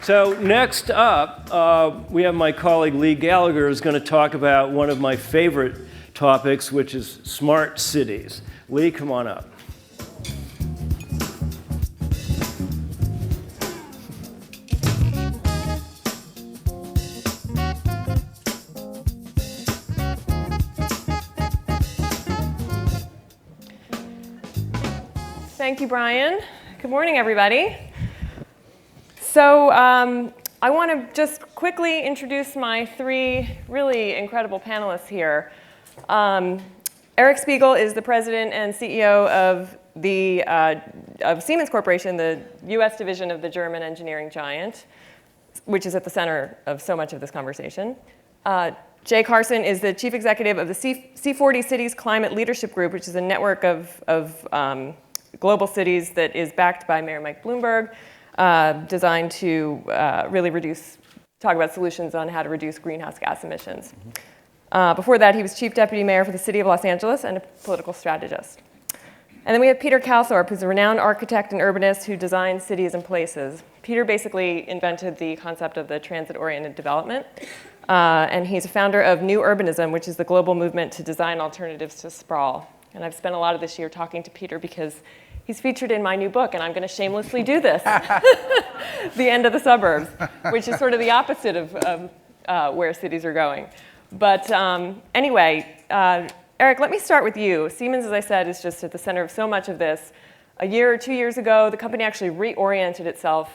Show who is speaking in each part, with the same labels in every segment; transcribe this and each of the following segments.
Speaker 1: So next up, we have my colleague Leigh Gallagher who's going to talk about one of my favorite topics, which is smart cities. Leigh, come on up.
Speaker 2: Thank you, Brian. Good morning, everybody. So I want to just quickly introduce my three really incredible panelists here. Eric Spiegel is the president and CEO of Siemens Corporation, the US division of the German engineering giant, which is at the center of so much of this conversation. Jay Carson is the chief executive of the C40 Cities Climate Leadership Group, which is a network of global cities that is backed by Mayor Mike Bloomberg, designed to really talk about solutions on how to reduce greenhouse gas emissions. Before that, he was chief deputy mayor for the city of Los Angeles and a political strategist. And then we have Peter Calthorpe, who's a renowned architect and urbanist who designs cities and places. Peter basically invented the concept of the transit-oriented development. And he's a founder of New Urbanism, which is the global movement to design alternatives to sprawl. And I've spent a lot of this year talking to Peter because he's featured in my new book, and I'm going to shamelessly do this, The End of the Suburbs, which is sort of the opposite of where cities are going. But anyway, Eric, let me start with you. Siemens, as I said, is just at the center of so much of this. A year or 2 years ago, the company actually reoriented itself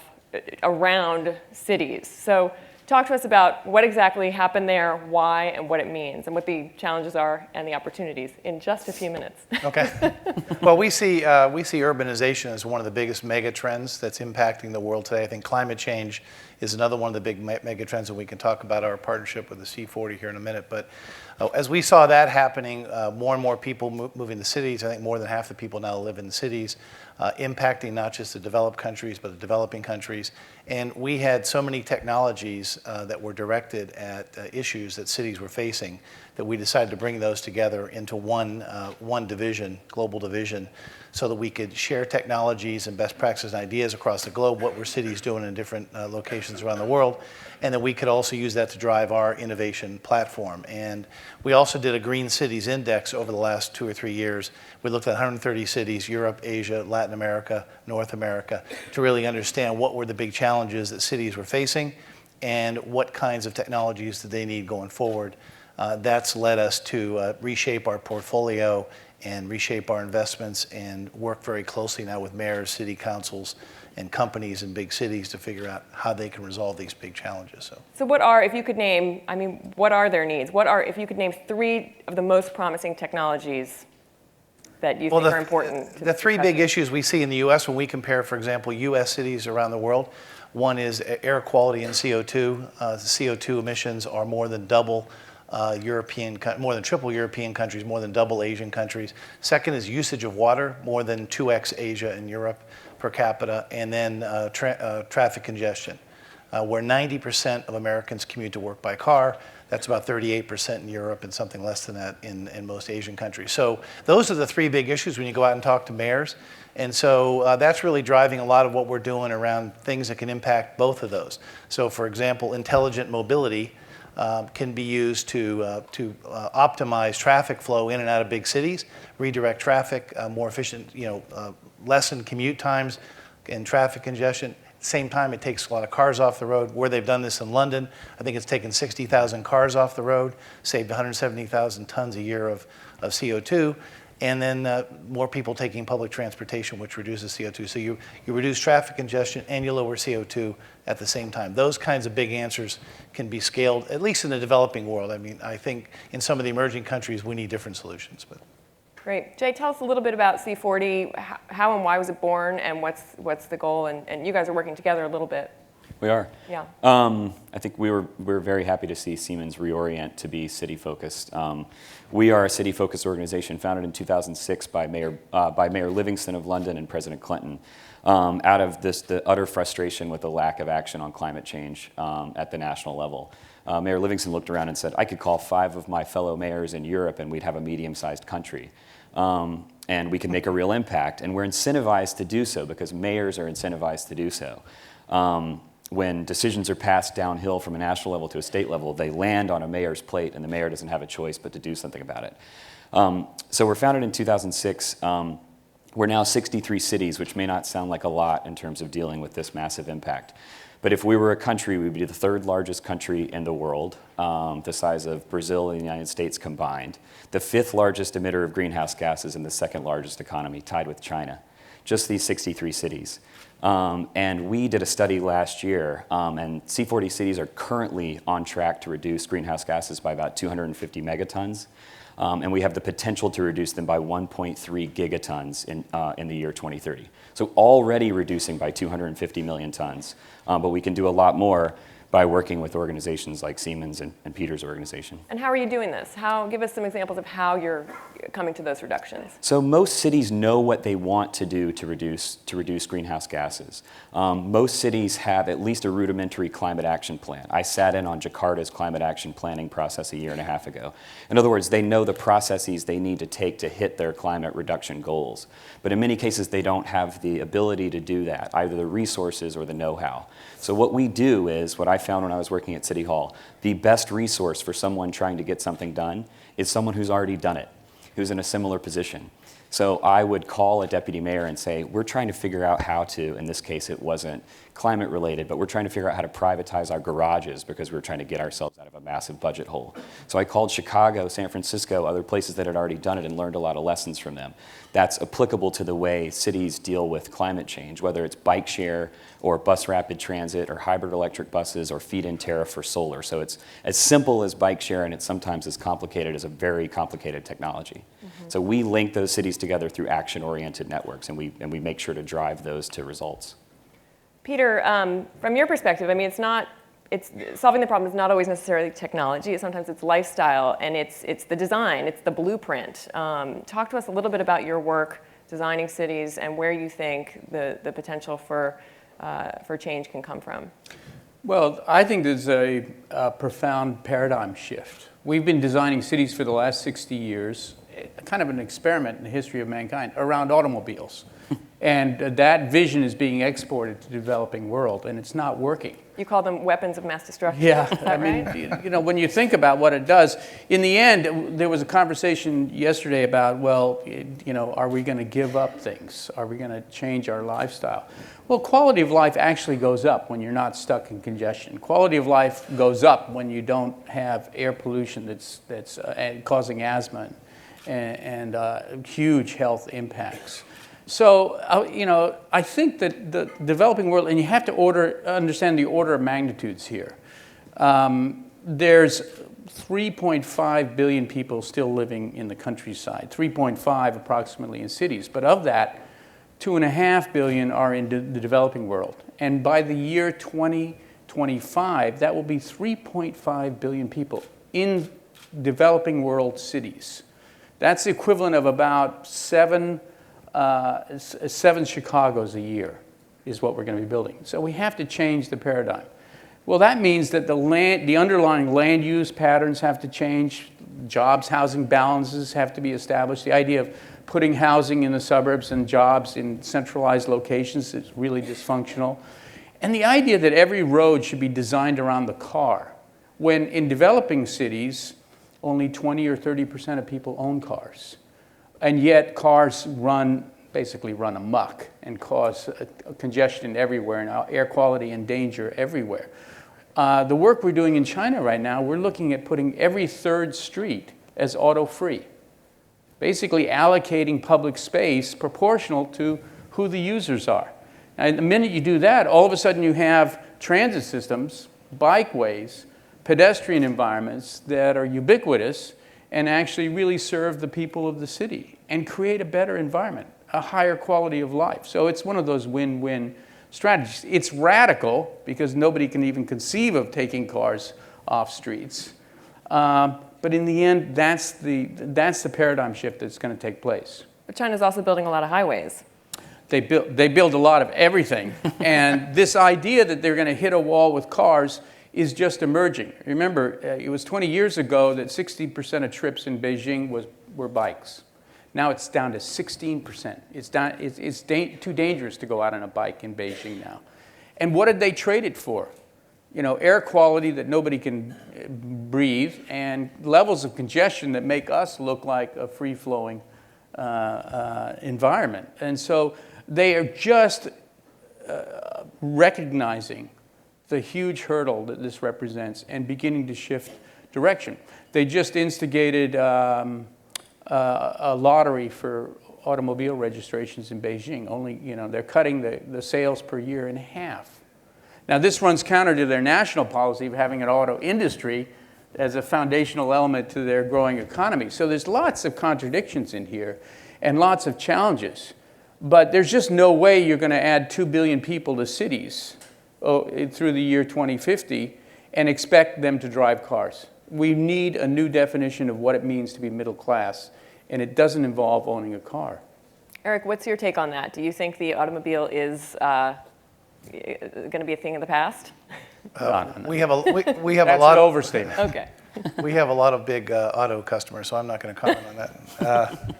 Speaker 2: around cities. So talk to us about what exactly happened there, why, and what it means, and what the challenges are and the opportunities in just a few minutes.
Speaker 3: Okay. Well, we see urbanization as one of the biggest mega trends that's impacting the world today. I think climate change is another one of the big mega trends, and we can talk about our partnership with the C40 here in a minute. But as we saw that happening, more and more people moving to cities. I think more than half the people now live in the cities, impacting not just the developed countries, but the developing countries. And we had so many technologies that were directed at issues that cities were facing that we decided to bring those together into one division, global division, so that we could share technologies and best practices and ideas across the globe, what were cities doing in different locations around the world, and that we could also use that to drive our innovation platform. And we also did a Green Cities Index over the last 2 or 3 years. We looked at 130 cities, Europe, Asia, Latin America, North America, to really understand what were the big challenges that cities were facing and what kinds of technologies did they need going forward. That's led us to reshape our portfolio and reshape our investments and work very closely now with mayors, city councils, and companies in big cities to figure out how they can resolve these big challenges. So
Speaker 2: what are, if you could name, what are their needs? If you could name 3 of the most promising technologies that you think are important?
Speaker 3: The 3 big issues we see in the US when we compare, for example, US cities around the world, one is air quality and CO2. The CO2 emissions are more than double more than triple European countries, more than double Asian countries. Second is usage of water, more than 2x Asia and Europe per capita. And then traffic congestion, where 90% of Americans commute to work by car. That's about 38% in Europe and something less than that in most Asian countries. So those are the 3 big issues when you go out and talk to mayors. And so that's really driving a lot of what we're doing around things that can impact both of those. So for example, intelligent mobility can be used to optimize traffic flow in and out of big cities, redirect traffic, more efficient, lessen commute times and traffic congestion. At the same time, it takes a lot of cars off the road. Where they've done this in London, I think it's taken 60,000 cars off the road, saved 170,000 tons a year of CO2. And then more people taking public transportation, which reduces CO2. So you reduce traffic congestion and you lower CO2 at the same time. Those kinds of big answers can be scaled, at least in the developing world. I think in some of the emerging countries, we need different solutions. But.
Speaker 2: Great. Jay, tell us a little bit about C40. How and why was it born, and what's the goal? And you guys are working together a little bit.
Speaker 4: We are.
Speaker 2: Yeah.
Speaker 4: I think we're very happy to see Siemens reorient to be city-focused. We are a city-focused organization founded in 2006 by Mayor Livingston of London and President Clinton, out of the utter frustration with the lack of action on climate change at the national level. Mayor Livingston looked around and said, I could call 5 of my fellow mayors in Europe and we'd have a medium-sized country. And we could make a real impact. And we're incentivized to do so because mayors are incentivized to do so. when decisions are passed downhill from a national level to a state level, they land on a mayor's plate, and the mayor doesn't have a choice but to do something about it. So we're founded in 2006. We're now 63 cities, which may not sound like a lot in terms of dealing with this massive impact. But if we were a country, we'd be the third largest country in the world, the size of Brazil and the United States combined, the fifth largest emitter of greenhouse gases, and the second largest economy, tied with China. Just these 63 cities. And we did a study last year, and C40 cities are currently on track to reduce greenhouse gases by about 250 megatons. And we have the potential to reduce them by 1.3 gigatons in the year 2030. So already reducing by 250 million tons. But we can do a lot more by working with organizations like Siemens and Peter's organization.
Speaker 2: And how are you doing this? Give us some examples of how you're coming to those reductions.
Speaker 4: So most cities know what they want to do to reduce greenhouse gases. Most cities have at least a rudimentary climate action plan. I sat in on Jakarta's climate action planning process a year and a half ago. In other words, they know the processes they need to take to hit their climate reduction goals. But in many cases, they don't have the ability to do that, either the resources or the know-how. So what we do is, what I found when I was working at City Hall, the best resource for someone trying to get something done is someone who's already done it, who's in a similar position. So I would call a deputy mayor and say, we're trying to figure out how to, in this case it wasn't climate related, but we're trying to figure out how to privatize our garages because we were trying to get ourselves out of a massive budget hole. So I called Chicago, San Francisco, other places that had already done it and learned a lot of lessons from them. That's applicable to the way cities deal with climate change, whether it's bike share or bus rapid transit or hybrid electric buses or feed-in tariff for solar. So it's as simple as bike share, and it's sometimes as complicated as a very complicated technology. Mm-hmm. So we link those cities together through action-oriented networks, and we make sure to drive those to results.
Speaker 2: Peter, from your perspective, I mean, it's solving the problem is not always necessarily technology. Sometimes it's lifestyle, and it's the design, it's the blueprint. Talk to us a little bit about your work designing cities and where you think the potential for change can come from.
Speaker 5: Well, I think there's a profound paradigm shift. We've been designing cities for the last 60 years, kind of an experiment in the history of mankind, around automobiles. And that vision is being exported to the developing world, and it's not working.
Speaker 2: You call them weapons of mass destruction.
Speaker 5: Yeah,
Speaker 2: is that
Speaker 5: I mean,
Speaker 2: right?
Speaker 5: you know, when you think about what it does, in the end, there was a conversation yesterday about, well, you know, are we going to give up things? Are we going to change our lifestyle? Well, quality of life actually goes up when you're not stuck in congestion. Quality of life goes up when you don't have air pollution that's causing asthma and huge health impacts. So, you know, I think that the developing world, and you have to understand the order of magnitudes here. There's 3.5 billion people still living in the countryside, 3.5 approximately in cities. But of that, 2.5 billion are in the developing world. And by the year 2025, that will be 3.5 billion people in developing world cities. That's the equivalent of about seven Chicagos a year is what we're going to be building. So we have to change the paradigm. Well, that means that the underlying land use patterns have to change. Jobs, housing balances have to be established. The idea of putting housing in the suburbs and jobs in centralized locations is really dysfunctional. And the idea that every road should be designed around the car, when in developing cities, only 20 or 30% of people own cars. And yet cars basically run amok and cause congestion everywhere and air quality and danger everywhere. The work we're doing in China right now, we're looking at putting every third street as auto-free. Basically allocating public space proportional to who the users are. And the minute you do that, all of a sudden you have transit systems, bikeways, pedestrian environments that are ubiquitous and actually really serve the people of the city and create a better environment, a higher quality of life. So it's one of those win-win strategies. It's radical because nobody can even conceive of taking cars off streets. But in the end, that's the paradigm shift that's going to take place.
Speaker 2: But China's also building a lot of highways.
Speaker 5: They build a lot of everything. And this idea that they're going to hit a wall with cars is just emerging. Remember, it was 20 years ago that 60% of trips in Beijing were bikes. Now it's down to 16%. It's too dangerous to go out on a bike in Beijing now. And what did they trade it for? You know, air quality that nobody can breathe and levels of congestion that make us look like a free-flowing environment. And so they are just recognizing the huge hurdle that this represents and beginning to shift direction. They just instigated a lottery for automobile registrations in Beijing. Only, you know, they're cutting the sales per year in half. Now, this runs counter to their national policy of having an auto industry as a foundational element to their growing economy. So there's lots of contradictions in here and lots of challenges. But there's just no way you're going to add 2 billion people to cities through the year 2050 and expect them to drive cars. We need a new definition of what it means to be middle class, and it doesn't involve owning a car.
Speaker 2: Eric, what's your take on that? Do you think the automobile is going to be a thing of the past?
Speaker 5: No.
Speaker 3: We have a
Speaker 5: That's
Speaker 3: lot
Speaker 5: an
Speaker 3: of
Speaker 5: overstatement.
Speaker 2: Okay.
Speaker 3: we have a lot of big auto customers, so I'm not going to comment on that.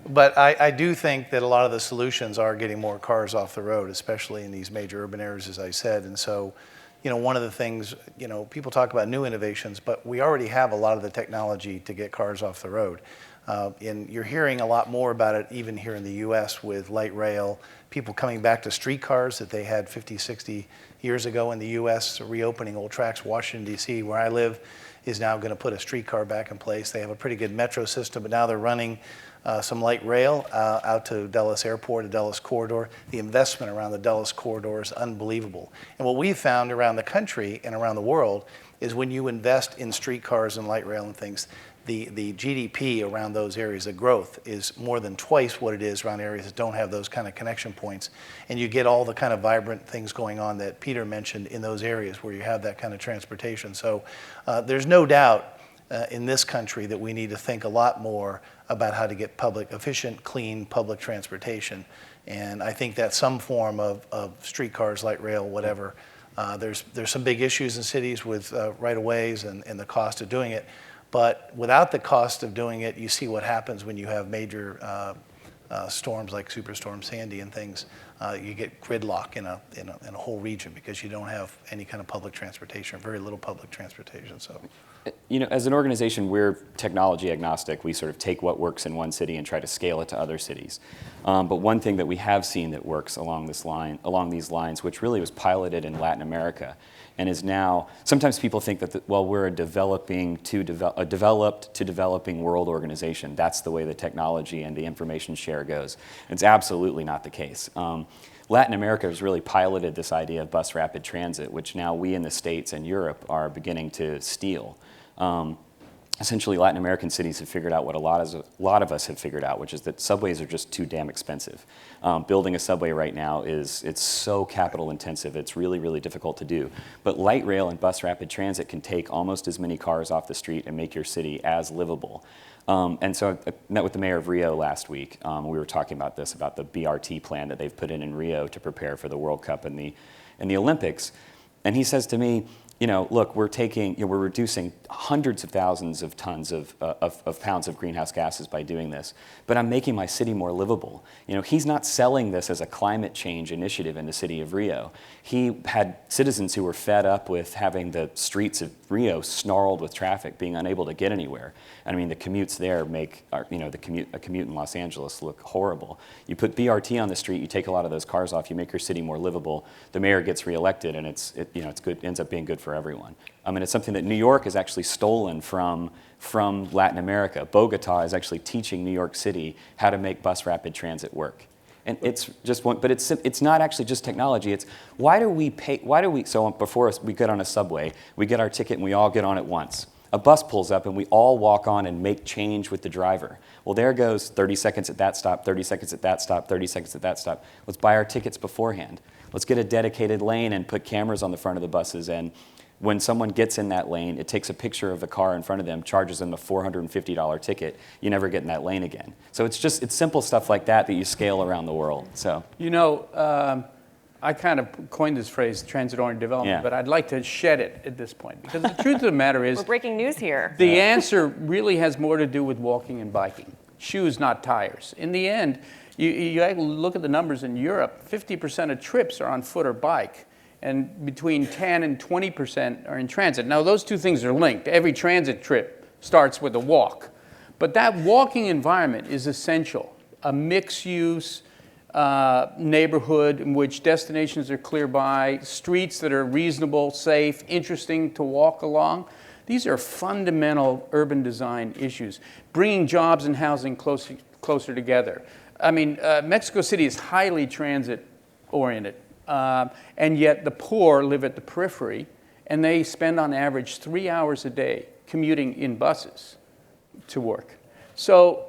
Speaker 3: But I do think that a lot of the solutions are getting more cars off the road, especially in these major urban areas, as I said. And so, you know, one of the things, you know, people talk about new innovations, but we already have a lot of the technology to get cars off the road. And you're hearing a lot more about it even here in the U.S. with light rail, people coming back to streetcars that they had 50, 60 years ago in the U.S., reopening old tracks. Washington, D.C., where I live, is now going to put a streetcar back in place. They have a pretty good metro system, but now they're running some light rail out to Dulles Airport, the Dulles Corridor. The investment around the Dulles Corridor is unbelievable. And what we've found around the country and around the world is when you invest in streetcars and light rail and things, the GDP around those areas, the growth is more than twice what it is around areas that don't have those kind of connection points. And you get all the kind of vibrant things going on that Peter mentioned in those areas where you have that kind of transportation. So there's no doubt in this country that we need to think a lot more about how to get efficient, clean public transportation. And I think that some form of streetcars, light rail, whatever, there's some big issues in cities with right-of-ways and the cost of doing it. But without the cost of doing it, you see what happens when you have major storms like Superstorm Sandy and things. You get gridlock in a whole region because you don't have any kind of public transportation, or very little public transportation. So,
Speaker 4: you know, as an organization, we're technology agnostic. We sort of take what works in one city and try to scale it to other cities. But one thing that we have seen that works along these lines, which really was piloted in Latin America, and is now, sometimes people think that, we're a developed to developing world organization. That's the way the technology and the information share goes. It's absolutely not the case. Latin America has really piloted this idea of bus rapid transit, which now we in the States and Europe are beginning to steal. Essentially, Latin American cities have figured out what a lot of us have figured out, which is that subways are just too damn expensive. Building a subway right now it's so capital intensive, it's really, really difficult to do. But light rail and bus rapid transit can take almost as many cars off the street and make your city as livable. And so I met with the mayor of Rio last week. We were talking about this, about the BRT plan that they've put in Rio to prepare for the World Cup and the Olympics. And he says to me, you know, look, we're reducing hundreds of thousands of tons of pounds of greenhouse gases by doing this, but I'm making my city more livable. You know, he's not selling this as a climate change initiative in the city of Rio. He had citizens who were fed up with having the streets of Rio snarled with traffic, being unable to get anywhere. I mean, the commutes there make, a commute in Los Angeles look horrible. You put BRT on the street, you take a lot of those cars off, you make your city more livable. The mayor gets reelected, and it's good. Ends up being good for everyone. I mean, it's something that New York has actually stolen from Latin America. Bogota is actually teaching New York City how to make bus rapid transit work. And it's just one, but it's not actually just technology. It's so before us, we get on a subway, we get our ticket and we all get on at once. A bus pulls up and we all walk on and make change with the driver. Well, there goes 30 seconds at that stop, 30 seconds at that stop, 30 seconds at that stop. Let's buy our tickets beforehand. Let's get a dedicated lane and put cameras on the front of the buses, and when someone gets in that lane, it takes a picture of the car in front of them, charges them a $450 ticket. You never get in that lane again. So it's simple stuff like that you scale around the world. So,
Speaker 5: you know, I kind of coined this phrase, transit-oriented development, but I'd like to shed it at this point. Because the truth of the matter is,
Speaker 2: we're breaking news here.
Speaker 5: The answer really has more to do with walking and biking. Shoes, not tires. In the end, you look at the numbers in Europe, 50% of trips are on foot or bike. and between 10 and 20% are in transit. Now, those two things are linked. Every transit trip starts with a walk. But that walking environment is essential. A mixed-use neighborhood in which destinations are clear by, streets that are reasonable, safe, interesting to walk along. These are fundamental urban design issues. Bringing jobs and housing closer together. I mean, Mexico City is highly transit-oriented, and yet the poor live at the periphery, and they spend on average 3 hours a day commuting in buses to work. So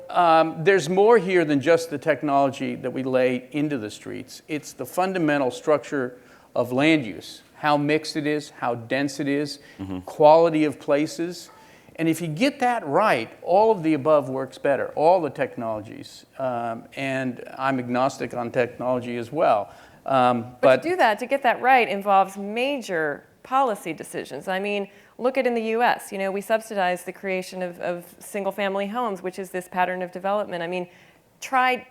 Speaker 5: there's more here than just the technology that we lay into the streets. It's the fundamental structure of land use, how mixed it is, how dense it is, quality of places. And if you get that right, all of the above works better, all the technologies. And I'm agnostic on technology as well.
Speaker 2: But to do that, to get that right, involves major policy decisions. I mean, look at in the US, you know, we subsidize the creation of single-family homes, which is this pattern of development. I mean, try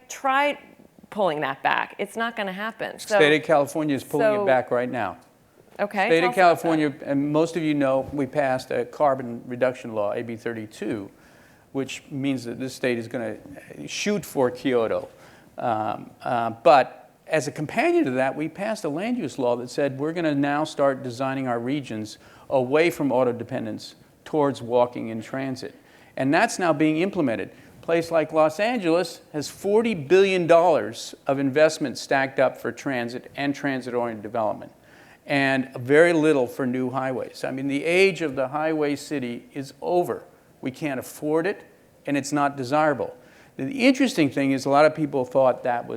Speaker 2: pulling that back. It's not going to happen.
Speaker 5: State of California is pulling it back right now.
Speaker 2: Okay.
Speaker 5: State of California, and most of you know, we passed a carbon reduction law, AB 32, which means that this state is going to shoot for Kyoto. But as a companion to that, we passed a land use law that said we're going to now start designing our regions away from auto dependence towards walking and transit. And that's now being implemented. A place like Los Angeles has $40 billion of investment stacked up for transit and transit-oriented development, and very little for new highways. I mean, the age of the highway city is over. We can't afford it, and it's not desirable. The interesting thing is a lot of people thought that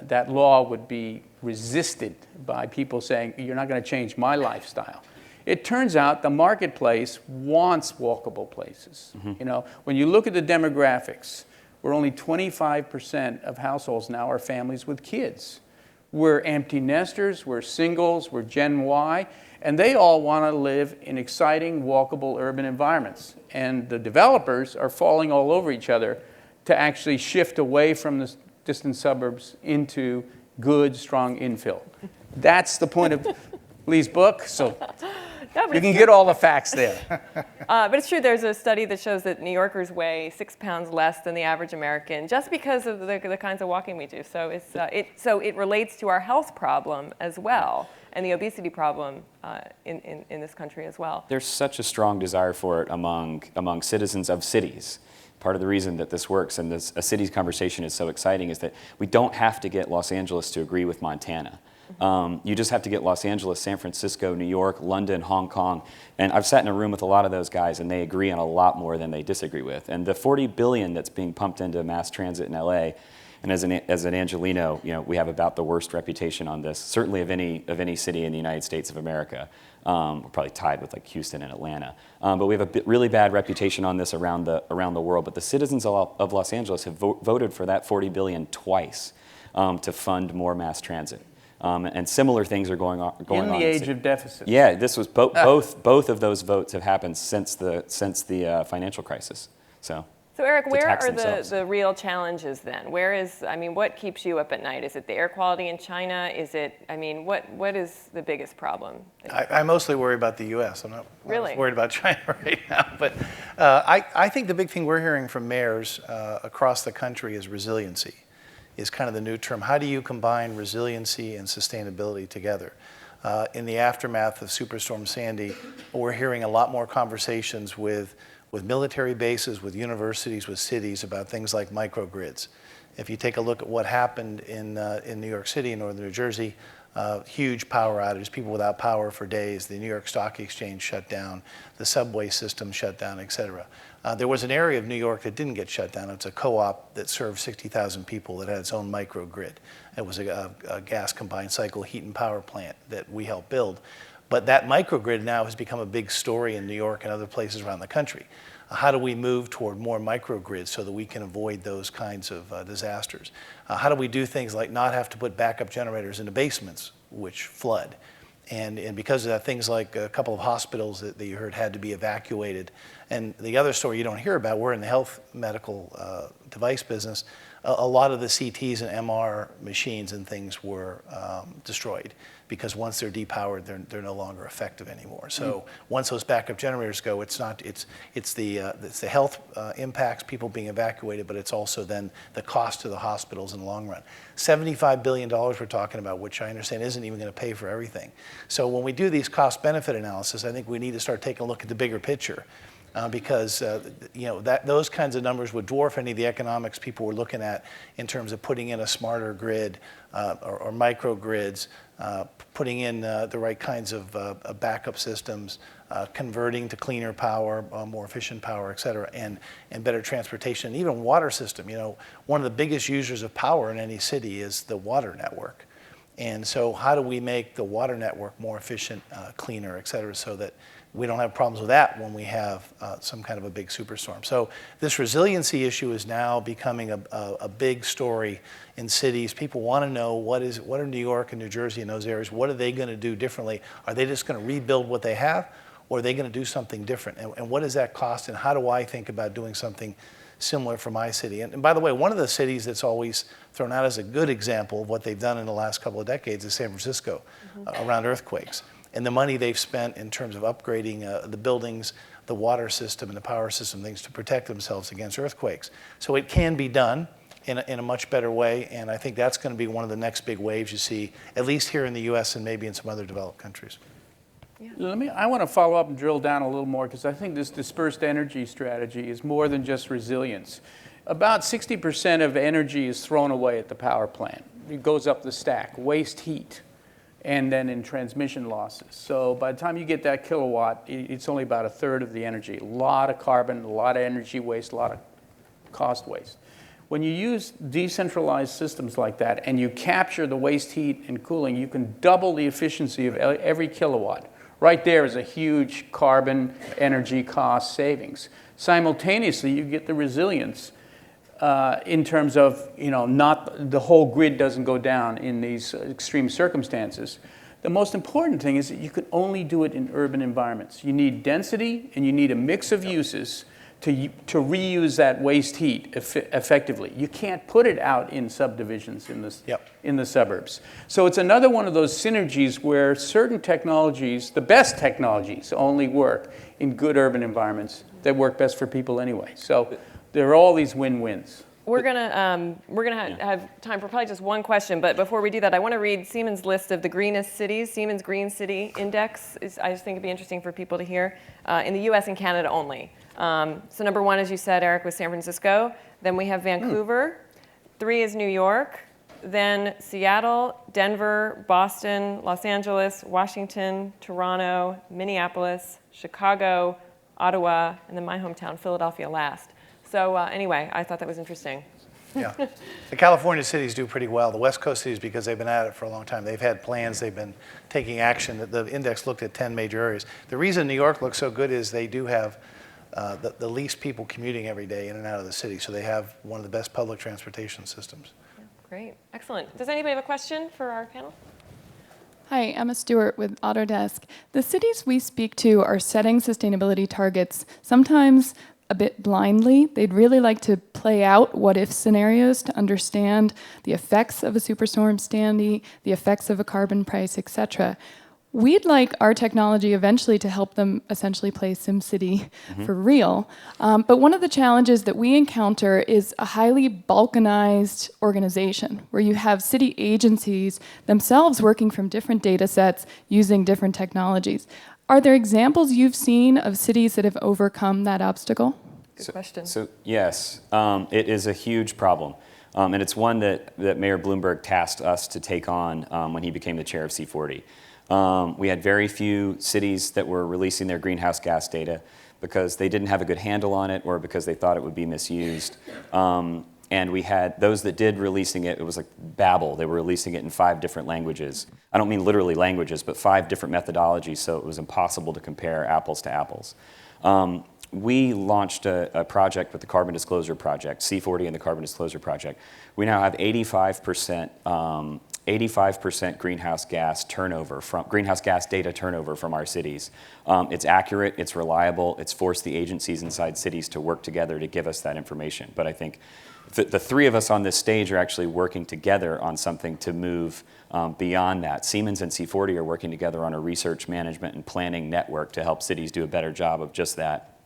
Speaker 5: that law would be resisted by people saying, you're not going to change my lifestyle. It turns out the marketplace wants walkable places. You know, when you look at the demographics, we're only 25% of households now are families with kids. We're empty nesters, we're singles, we're Gen Y, and they all want to live in exciting, walkable urban environments. And the developers are falling all over each other to actually shift away from the distant suburbs into good, strong infill. That's the point of Leigh's book, so you can get all the facts there.
Speaker 2: But it's true, there's a study that shows that New Yorkers weigh 6 pounds less than the average American just because of the kinds of walking we do. So it relates to our health problem as well, and the obesity problem in this country as well.
Speaker 4: There's such a strong desire for it among citizens of cities. Part of the reason that this works and a cities conversation is so exciting is that we don't have to get Los Angeles to agree with Montana. You just have to get Los Angeles, San Francisco, New York, London, Hong Kong. And I've sat in a room with a lot of those guys, and they agree on a lot more than they disagree with. And the $40 billion that's being pumped into mass transit in LA, and as an Angelino, you know, we have about the worst reputation on this, certainly of any city in the United States of America. We're probably tied with like Houston and Atlanta. But we have a really bad reputation on this around the world. But the citizens of Los Angeles have voted for that $40 billion twice to fund more mass transit. And similar things are going on.
Speaker 5: In the age of deficit.
Speaker 4: Yeah, this was both of those votes have happened since the financial crisis.
Speaker 2: So Eric, where
Speaker 4: tax
Speaker 2: are
Speaker 4: themselves.
Speaker 2: the real challenges then? What keeps you up at night? Is it the air quality in China? Is it, what is the biggest problem?
Speaker 3: I mostly worry about the U.S. I'm not
Speaker 2: Really?
Speaker 3: worried about China right now. But I think the big thing we're hearing from mayors across the country is resiliency, is kind of the new term. How do you combine resiliency and sustainability together? In the aftermath of Superstorm Sandy, we're hearing a lot more conversations with military bases, with universities, with cities about things like microgrids. If you take a look at what happened in New York City and northern New Jersey, huge power outages, people without power for days, the New York Stock Exchange shut down, the subway system shut down, et cetera. There was an area of New York that didn't get shut down. It's a co-op that served 60,000 people that had its own microgrid. It was a gas combined cycle heat and power plant that we helped build. But that microgrid now has become a big story in New York and other places around the country. How do we move toward more microgrids so that we can avoid those kinds of disasters? How do we do things like not have to put backup generators into basements which flood? And because of that, things like a couple of hospitals that you heard had to be evacuated. And the other story you don't hear about, we're in the health medical device business. A lot of the CTs and MR machines and things were destroyed. because once they're depowered, they're no longer effective anymore. So once those backup generators go, it's the health impacts, people being evacuated, but it's also then the cost to the hospitals in the long run. $75 billion we're talking about, which I understand isn't even going to pay for everything. So when we do these cost-benefit analysis, I think we need to start taking a look at the bigger picture. Because those kinds of numbers would dwarf any of the economics people were looking at in terms of putting in a smarter grid or microgrids, putting in the right kinds of backup systems, converting to cleaner power, more efficient power, et cetera, and better transportation, and even water system. One of the biggest users of power in any city is the water network. And so how do we make the water network more efficient, cleaner, et cetera, so that we don't have problems with that when we have some kind of a big superstorm. So this resiliency issue is now becoming a big story in cities. People want to know what are New York and New Jersey and those areas, what are they going to do differently? Are they just going to rebuild what they have, or are they going to do something different? And what does that cost, and how do I think about doing something similar for my city? And by the way, one of the cities that's always thrown out as a good example of what they've done in the last couple of decades is San Francisco, around earthquakes. And the money they've spent in terms of upgrading the buildings, the water system, and the power system, things to protect themselves against earthquakes. So it can be done in a much better way, and I think that's going to be one of the next big waves you see, at least here in the U.S. and maybe in some other developed countries.
Speaker 5: Yeah. I want to follow up and drill down a little more, because I think this dispersed energy strategy is more than just resilience. About 60% of energy is thrown away at the power plant. It goes up the stack, waste heat, and then in transmission losses. So by the time you get that kilowatt, it's only about a third of the energy. A lot of carbon, a lot of energy waste, a lot of cost waste. When you use decentralized systems like that and you capture the waste heat and cooling, you can double the efficiency of every kilowatt. Right there is a huge carbon energy cost savings. Simultaneously, you get the resilience in terms of, not the whole grid doesn't go down in these extreme circumstances. The most important thing is that you can only do it in urban environments. You need density and you need a mix of uses to reuse that waste heat effectively. You can't put it out in subdivisions in the suburbs. So it's another one of those synergies where certain technologies, the best technologies, only work in good urban environments that work best for people anyway. So there are all these win-wins.
Speaker 2: We're gonna have time for probably just one question, but before we do that, I want to read Siemens' list of the greenest cities. Siemens Green City Index I just think it'd be interesting for people to hear in the U.S. and Canada only. So number 1, as you said, Eric, was San Francisco. Then we have Vancouver. 3 is New York. Then Seattle, Denver, Boston, Los Angeles, Washington, Toronto, Minneapolis, Chicago, Ottawa, and then my hometown, Philadelphia, last. So anyway, I thought that was interesting.
Speaker 3: Yeah. The California cities do pretty well. The West Coast cities, because they've been at it for a long time, they've had plans, they've been taking action. The index looked at 10 major areas. The reason New York looks so good is they do have the least people commuting every day in and out of the city, so they have one of the best public transportation systems.
Speaker 2: Yeah, great, excellent. Does anybody have a question for our panel?
Speaker 6: Hi, Emma Stewart with Autodesk. The cities we speak to are setting sustainability targets, sometimes a bit blindly. They'd really like to play out what-if scenarios to understand the effects of a superstorm Sandy, the effects of a carbon price, etc. We'd like our technology eventually to help them essentially play SimCity for real. But one of the challenges that we encounter is a highly balkanized organization where you have city agencies themselves working from different data sets using different technologies. Are there examples you've seen of cities that have overcome that obstacle?
Speaker 2: Good question.
Speaker 4: So yes, it is a huge problem. And it's one that Mayor Bloomberg tasked us to take on when he became the chair of C40. We had very few cities that were releasing their greenhouse gas data because they didn't have a good handle on it or because they thought it would be misused. And we had those that did releasing it, it was like Babel. They were releasing it in 5 different languages. I don't mean literally languages, but 5 different methodologies, so it was impossible to compare apples to apples. We launched a project with the Carbon Disclosure Project, C40 and the Carbon Disclosure Project. We now have 85% greenhouse gas turnover greenhouse gas data turnover from our cities. It's accurate, it's reliable, it's forced the agencies inside cities to work together to give us that information. But I think the three of us on this stage are actually working together on something to move beyond that. Siemens and C40 are working together on a research management and planning network to help cities do a better job of just that.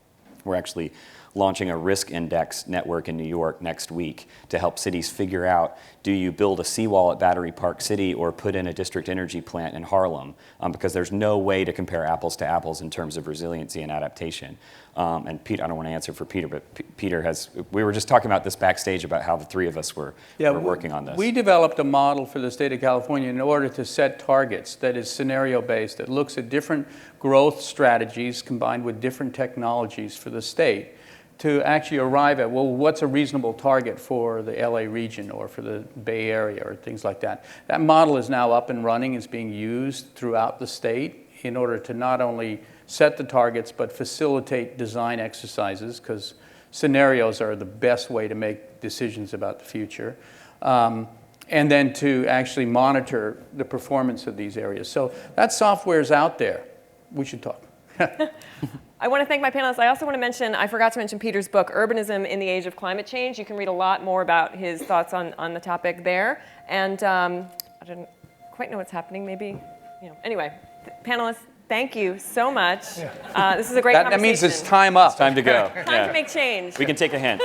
Speaker 4: We're actually launching a risk index network in New York next week to help cities figure out, do you build a seawall at Battery Park City or put in a district energy plant in Harlem? Because there's no way to compare apples to apples in terms of resiliency and adaptation. And Pete, I don't want to answer for Peter, but Peter we were just talking about this backstage about how the three of us were working on this.
Speaker 5: We developed a model for the state of California in order to set targets that is scenario-based, that looks at different growth strategies combined with different technologies for the state to actually arrive at, well, what's a reasonable target for the LA region or for the Bay Area or things like that. That model is now up and running. It's being used throughout the state in order to not only set the targets, but facilitate design exercises, because scenarios are the best way to make decisions about the future. And then to actually monitor the performance of these areas. So that software is out there. We should talk.
Speaker 2: I want to thank my panelists. I also want to mention, I forgot to mention Peter's book, Urbanism in the Age of Climate Change. You can read a lot more about his thoughts on the topic there. And I didn't quite know what's happening. Maybe, Anyway, panelists, thank you so much. This is a great conversation.
Speaker 5: That means it's time up.
Speaker 4: It's time to go.
Speaker 2: Time to make change.
Speaker 4: We can take a hint.